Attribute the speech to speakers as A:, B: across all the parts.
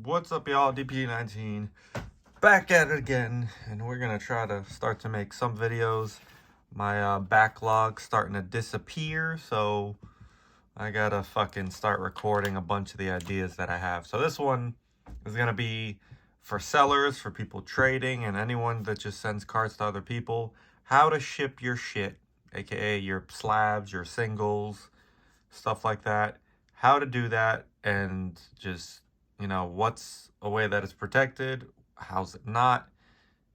A: What's up, y'all? DPG19 back at it again, and we're gonna try to start to make some videos. My backlog's starting to disappear, so I gotta fucking start recording a bunch of the ideas that I have. So this one is gonna be for sellers, for people trading, and anyone that just sends cards to other people. How to ship your shit, aka your slabs, your singles, stuff like that. How to do that, and just, what's a way that it's protected, how's it not,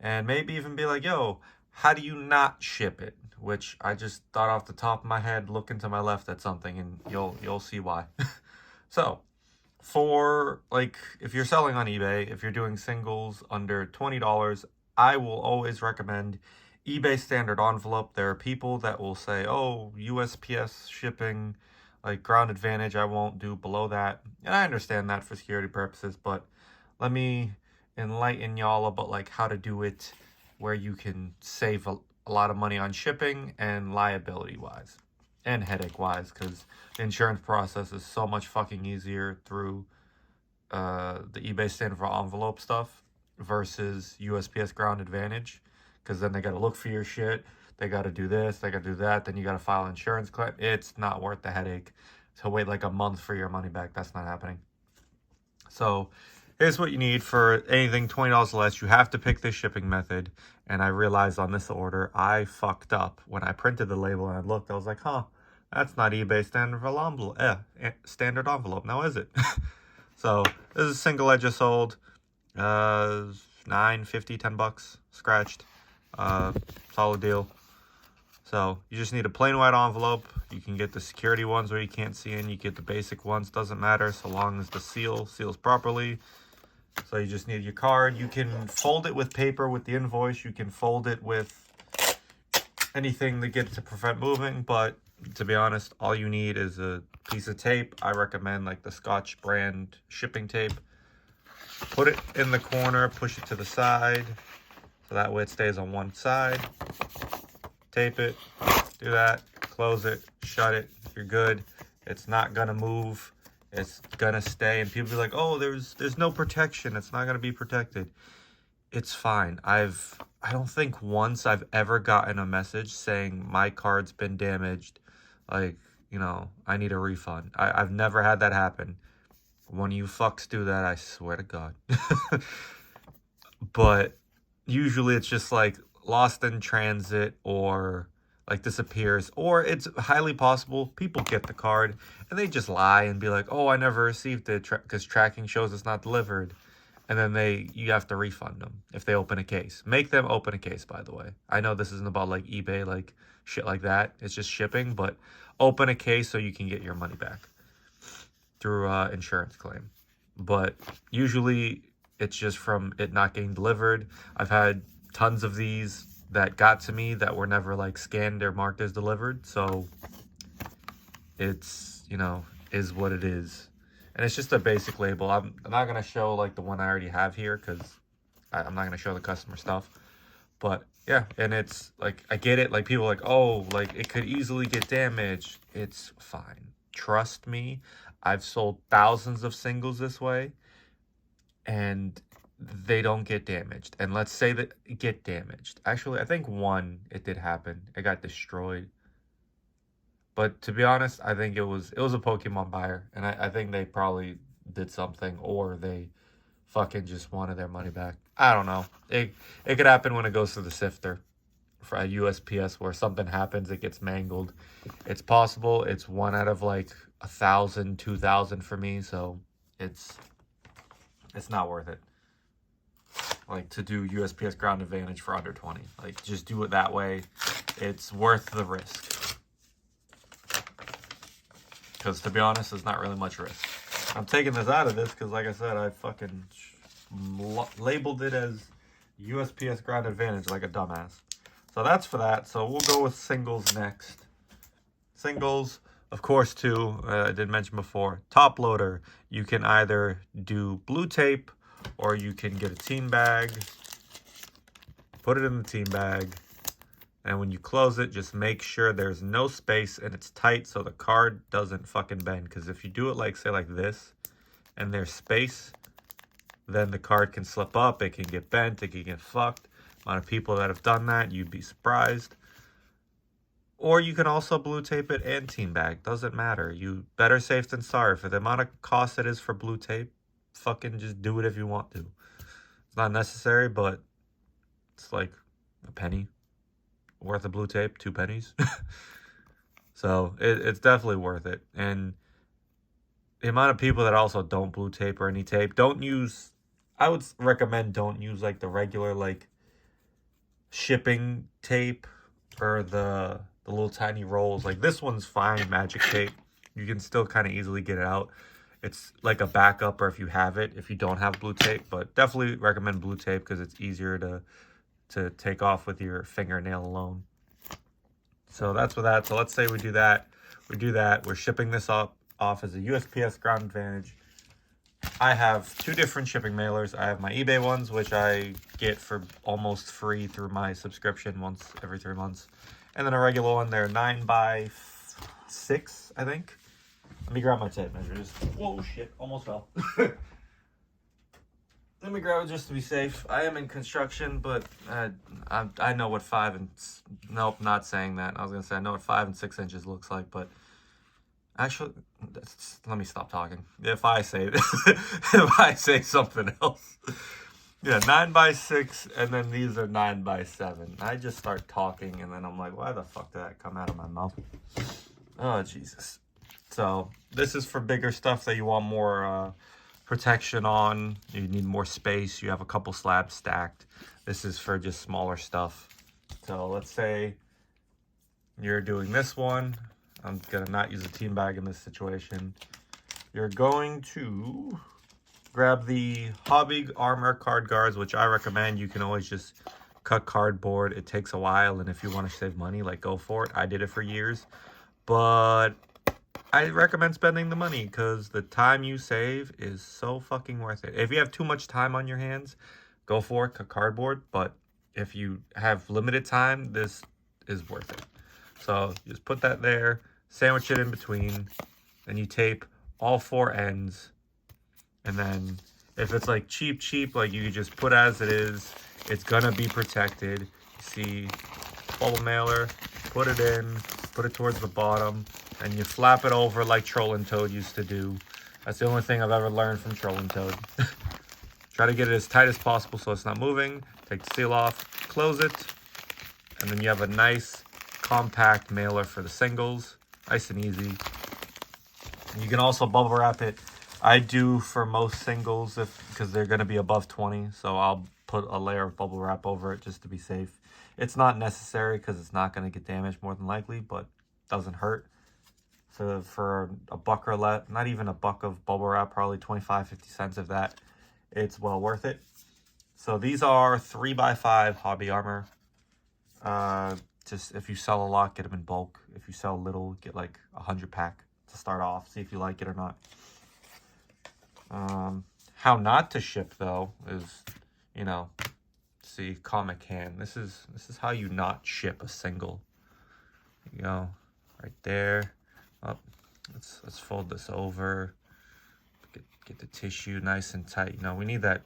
A: and maybe even be like, yo, how do you not ship it? Which I just thought off the top of my head, looking to my left at something, and you'll see why. So, for like, if you're selling on eBay, if you're doing singles under $20, I will always recommend eBay standard envelope. There are people that will say, oh, USPS shipping, like ground advantage, I won't do below that. And I understand that for security purposes, but let me enlighten y'all about like how to do it where you can save a lot of money on shipping and liability wise and headache wise, because the insurance process is so much fucking easier through the eBay standard for envelope stuff versus USPS ground advantage, because then they got to look for your shit, they got to do this, they got to do that, then you got to file insurance claim. It's not worth the headache to wait like a month for your money back. That's not happening. So here's what you need for anything $20 or less. You have to pick this shipping method. And I realized on this order, I fucked up. When I printed the label and I looked, I was like, huh, that's not eBay standard envelope. Standard envelope. Now is it? So this is a single I just sold. $9.50, $10 scratched. Solid deal. So you just need a plain white envelope. You can get the security ones where you can't see in. You get the basic ones, doesn't matter, so long as the seals properly. So you just need your card. You can fold it with paper with the invoice. You can fold it with anything to get to prevent moving. But to be honest, all you need is a piece of tape. I recommend like the Scotch brand shipping tape. Put it in the corner, push it to the side, so that way it stays on one side. Tape it, do that, close it, shut it, you're good. It's not gonna move, it's gonna stay. And people be like, oh, there's no protection, it's not gonna be protected. It's fine. I don't think once I've ever gotten a message saying my card's been damaged, like, I need a refund. I've never had that happen. When you fucks do that, I swear to God. But usually it's just like lost in transit, or like disappears, or it's highly possible people get the card and they just lie and be like, oh, I never received it because tracking shows it's not delivered, and then you have to refund them if they open a case. Make them open a case, by the way. I know this isn't about like eBay, like shit like that, it's just shipping, but open a case so you can get your money back through insurance claim. But usually it's just from it not getting delivered. I've had tons of these that got to me that were never like scanned or marked as delivered. So it's, is what it is. And it's just a basic label. I'm not going to show like the one I already have here, because I'm not going to show the customer stuff. But yeah, and it's like, I get it. Like people are like, oh, like it could easily get damaged. It's fine. Trust me. I've sold thousands of singles this way, and they don't get damaged. And let's say that it get damaged. Actually, I think one, it did happen. It got destroyed. But to be honest, I think it was a Pokemon buyer. And I think they probably did something, or they fucking just wanted their money back. I don't know. It could happen when it goes to the sifter for a USPS, where something happens, it gets mangled. It's possible. It's 1 out of like 1,000, 2,000 for me. So it's not worth it. Like to do USPS ground advantage for under 20. Like just do it that way. It's worth the risk. Because to be honest, there's not really much risk. I'm taking this out of this because, like I said, I fucking labeled it as USPS ground advantage like a dumbass. So that's for that. So we'll go with singles next. Singles, of course, too, I did mention before, top loader. You can either do blue tape, or you can get a team bag, put it in the team bag, and when you close it, just make sure there's no space and it's tight so the card doesn't fucking bend. Because if you do it like, say, like this, and there's space, then the card can slip up, it can get bent, it can get fucked. A lot of people that have done that, you'd be surprised. Or you can also blue tape it and team bag. Doesn't matter. You better safe than sorry. For the amount of cost it is for blue tape, fucking just do it if you want to. It's not necessary, but it's like a penny worth of blue tape, 2 pennies. So it's definitely worth it. And the amount of people that also don't blue tape or any tape, don't use, I would recommend don't use like the regular like shipping tape or the little tiny rolls. Like this one's fine, magic tape. You can still kind of easily get it out. It's like a backup, or if you have it, if you don't have blue tape, but definitely recommend blue tape because it's easier to take off with your fingernail alone. So that's with that. So let's say we do that. We're shipping this off as a USPS Ground Advantage. I have 2 different shipping mailers. I have my eBay ones, which I get for almost free through my subscription once every 3 months. And then a regular one, they're 9x6, I think. Let me grab my tape measures. Whoa, shit, almost fell. Let me grab it just to be safe. I am in construction, but I know what 5 and... Nope, not saying that. I was going to say I know what 5 and 6 inches looks like, but... Actually, let me stop talking. If I say if I say something else. Yeah, 9x6, and then these are 9x7. I just start talking, and then I'm like, why the fuck did that come out of my mouth? Oh, Jesus. So, this is for bigger stuff that you want more protection on. You need more space. You have a couple slabs stacked. This is for just smaller stuff. So, let's say you're doing this one. I'm going to not use a team bag in this situation. You're going to grab the Hobby Armor card guards, which I recommend. You can always just cut cardboard. It takes a while, and if you want to save money, like, go for it. I did it for years. But I recommend spending the money because the time you save is so fucking worth it. If you have too much time on your hands, go for it, cut cardboard. But if you have limited time, this is worth it. So just put that there, sandwich it in between, then you tape all 4 ends. And then if it's like cheap, like you just put as it is, it's gonna be protected. You see, bubble mailer, put it in, put it towards the bottom, and you flap it over like Trollin' Toad used to do. That's the only thing I've ever learned from Trollin' Toad. Try to get it as tight as possible so it's not moving. Take the seal off, close it, and then you have a nice compact mailer for the singles. Nice and easy. You can also bubble wrap it. I do for most singles because they're going to be above 20, so I'll put a layer of bubble wrap over it just to be safe. It's not necessary because it's not going to get damaged more than likely, but doesn't hurt. So for a buck or less, not even a buck of bubble wrap, probably 25-50 cents of that, it's well worth it. So these are 3x5 Hobby Armor. Just if you sell a lot, get them in bulk. If you sell little, get like 100 pack to start off. See if you like it or not. How not to ship though is, you know, see, comic hand. This is how you not ship a single. There you go, right there. Oh, let's fold this over. Get the tissue nice and tight. You know, we need that.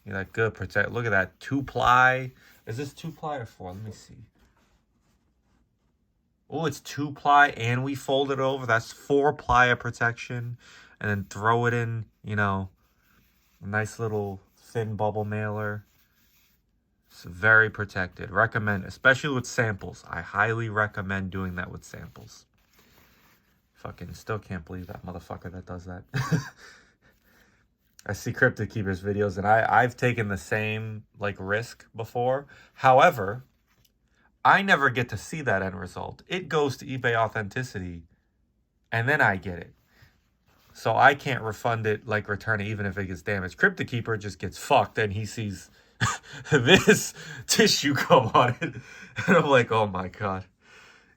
A: You know, that good protect. Look at that 2-ply. Is this 2-ply or 4? Let me see. Oh, it's 2-ply and we fold it over. That's 4-ply of protection. And then throw it in, you know, a nice little thin bubble mailer. It's very protected. Recommend, especially with samples. I highly recommend doing that with samples. Fucking still can't believe that motherfucker that does that. I see Cryptid Keepers videos, and I've taken the same, like, risk before. However, I never get to see that end result. It goes to eBay Authenticity, and then I get it. So I can't refund it, like return it, even if it gets damaged. Cryptid Keeper just gets fucked, and he sees this tissue come on it. And I'm like, oh my God.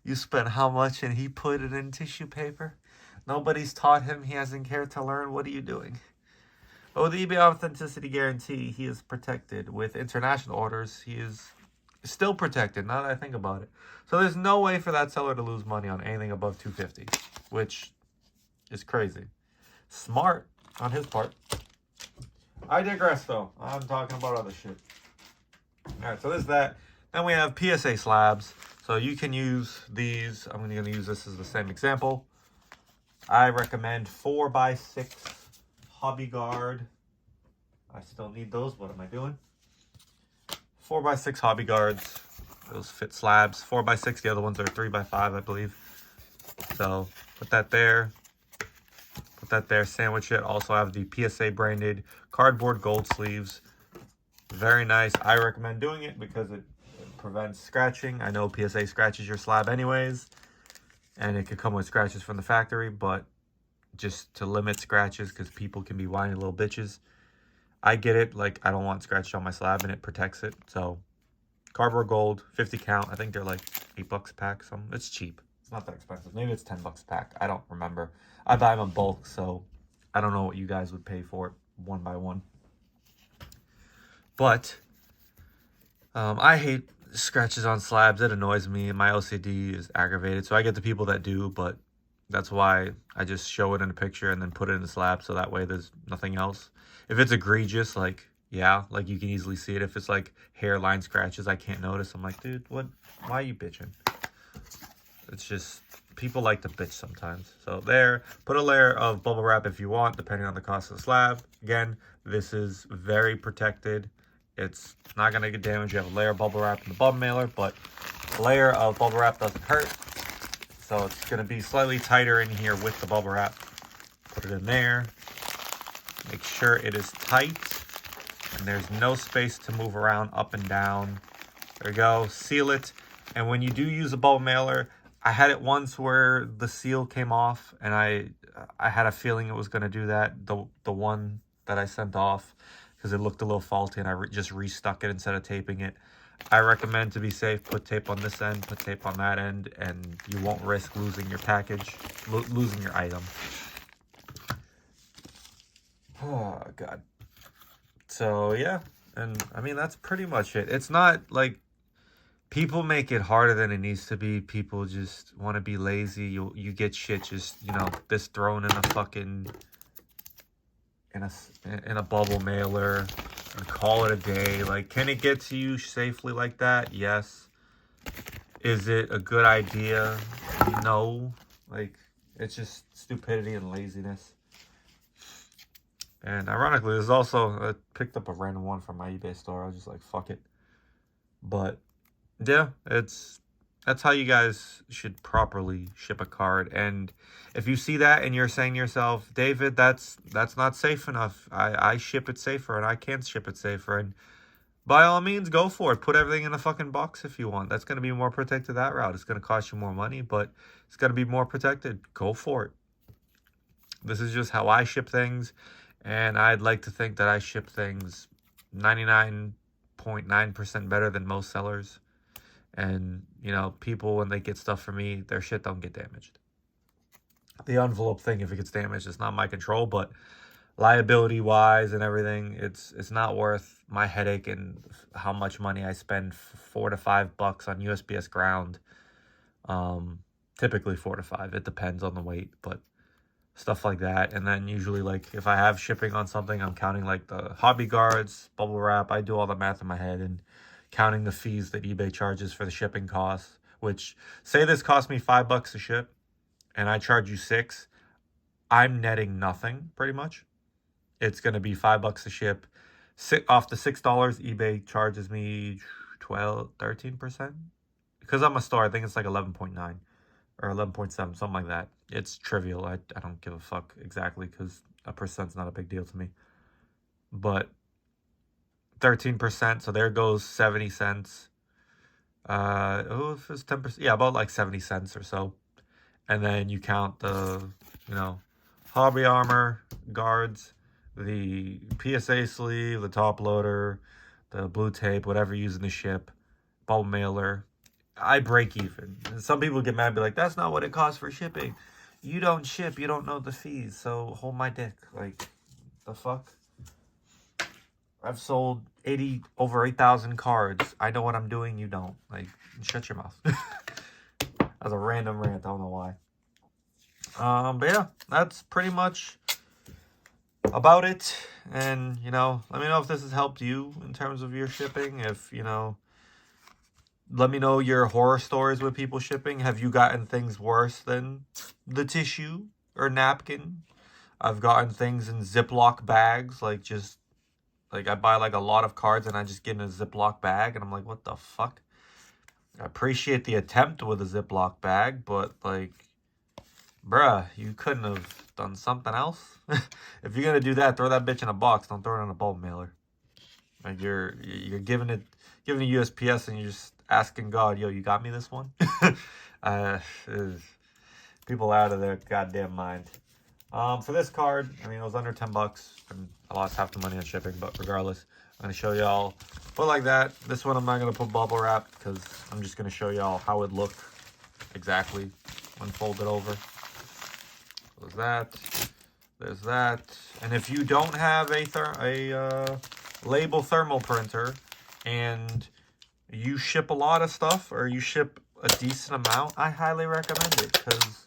A: You spent how much and he put it in tissue paper? Nobody's taught him. He hasn't cared to learn. What are you doing? But with the eBay Authenticity Guarantee, he is protected. With international orders, he is still protected, now that I think about it. So there's no way for that seller to lose money on anything above $250, which is crazy. Smart on his part. I digress, though. I'm talking about other shit. Alright, so there's that. Then we have PSA slabs. So you can use these. I'm going to use this as the same example. I recommend 4x6 hobby guard. I still need those. What am I doing? 4x6 hobby guards. Those fit slabs. 4x6. The other ones are 3x5, I believe. So put that there. Put that there. Sandwich it. Also have the PSA branded cardboard gold sleeves. Very nice. I recommend doing it because it prevents scratching. I know PSA scratches your slab anyways. And it could come with scratches from the factory. But just to limit scratches because people can be whiny little bitches. I get it. Like, I don't want scratches on my slab and it protects it. So, cardboard gold, 50 count. I think they're like $8 a pack. It's cheap. It's not that expensive. Maybe it's $10 a pack. I don't remember. I buy them in bulk, so I don't know what you guys would pay for it one by one. But I hate scratches on slabs. It annoys me. My OCD is aggravated. So I get the people that do, but that's why I just show it in a picture and then put it in the slab so that way there's nothing else. If it's egregious, like, yeah, like you can easily see it. If it's like hairline scratches I can't notice, I'm like, dude, what? Why are you bitching? It's just, people like to bitch sometimes. So there, put a layer of bubble wrap if you want, depending on the cost of the slab. Again, this is very protected. It's not going to get damaged. You have a layer of bubble wrap in the bubble mailer, but a layer of bubble wrap doesn't hurt. So it's going to be slightly tighter in here with the bubble wrap. Put it in there. Make sure it is tight. And there's no space to move around up and down. There we go. Seal it. And when you do use a bubble mailer, I had it once where the seal came off. And I had a feeling it was going to do that. The one that I sent off. Because it looked a little faulty and I just restuck it instead of taping it. I recommend, to be safe, put tape on this end, put tape on that end, and you won't risk losing your package, losing your item. Oh, God. So, yeah. And, I mean, that's pretty much it. It's not like people make it harder than it needs to be. People just want to be lazy. You get shit just, you know, this thrown in a fucking... in a bubble mailer and call it a day. Like, can it get to you safely like that? Yes. Is it a good idea? No. Like, it's just stupidity and laziness. And ironically, there's also, I picked up a random one from my eBay store. I was just like, fuck it. But yeah, that's how you guys should properly ship a card. And if you see that and you're saying to yourself, David, that's not safe enough. I ship it safer and I can't ship it safer. And by all means, go for it. Put everything in a fucking box if you want. That's going to be more protected that route. It's going to cost you more money, but it's going to be more protected. Go for it. This is just how I ship things. And I'd like to think that I ship things 99.9% better than most sellers. And, you know, people, when they get stuff from me, their shit don't get damaged. The envelope thing, if it gets damaged, it's not my control, but liability-wise and everything, it's not worth my headache and how much money I spend. $4 to $5 on USPS ground. Typically 4 to 5. It depends on the weight, but stuff like that. And then usually, like, if I have shipping on something, I'm counting, like, the hobby guards, bubble wrap. I do all the math in my head and counting the fees that eBay charges for the shipping costs, which, say this cost me $5 to ship and I charge you $6, I'm netting nothing pretty much. It's going to be $5 to ship. Off the $6, eBay charges me 13%. Because I'm a store, I think it's like 11.9 or 11.7, something like that. It's trivial. I don't give a fuck exactly because a percent's not a big deal to me. But 13%, so there goes 70 cents. If it's 10%, yeah, about like 70 cents or so. And then you count the, you know, hobby armor, guards, the PSA sleeve, the top loader, the blue tape, whatever you're using to ship, bubble mailer. I break even. And some people get mad and be like, that's not what it costs for shipping. You don't ship, you don't know the fees, so hold my dick. Like, the fuck? I've sold over 8,000 cards. I know what I'm doing, you don't. Like, shut your mouth. That's a random rant, I don't know why. But yeah, that's pretty much about it. And, you know, let me know if this has helped you in terms of your shipping. If, you know, let me know your horror stories with people shipping. Have you gotten things worse than the tissue or napkin? I've gotten things in Ziploc bags, like just, like I buy like a lot of cards and I just get in a Ziploc bag and I'm like, what the fuck? I appreciate the attempt with a Ziploc bag, but like, bruh, you couldn't have done something else? If you're gonna do that, throw that bitch in a box. Don't throw it in a bulk mailer. Like you're giving USPS and you're just asking God, yo, you got me this one? People out of their goddamn mind. For this card, I mean, it was under 10 bucks, and I lost half the money on shipping, but regardless, I'm going to show y'all, put like that. This one I'm not going to put bubble wrap, because I'm just going to show y'all how it looked exactly when folded over. There's that. There's that. And if you don't have a label thermal printer, and you ship a lot of stuff, or you ship a decent amount, I highly recommend it, because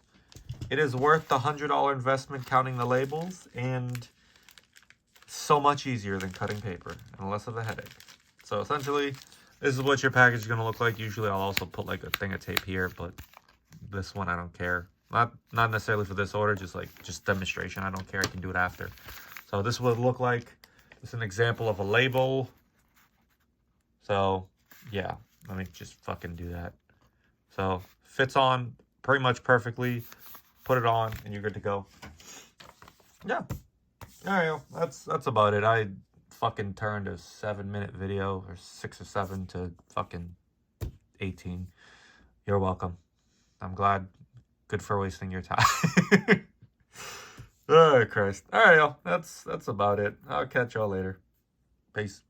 A: it is worth the $100 investment counting the labels, and so much easier than cutting paper and less of a headache. So essentially, this is what your package is going to look like. Usually I'll also put like a thing of tape here, but this one I don't care. Not necessarily for this order, just demonstration. I don't care. I can do it after. So this is what it look like. It's an example of a label. So yeah, let me just fucking do that. So fits on pretty much perfectly. Put it on and you're good to go. Yeah. Alright, that's about it. I fucking turned a 7-minute video, or 6 or 7, to fucking 18. You're welcome. I'm glad. Good for wasting your time. Oh Christ. Alright, y'all. That's about it. I'll catch y'all later. Peace.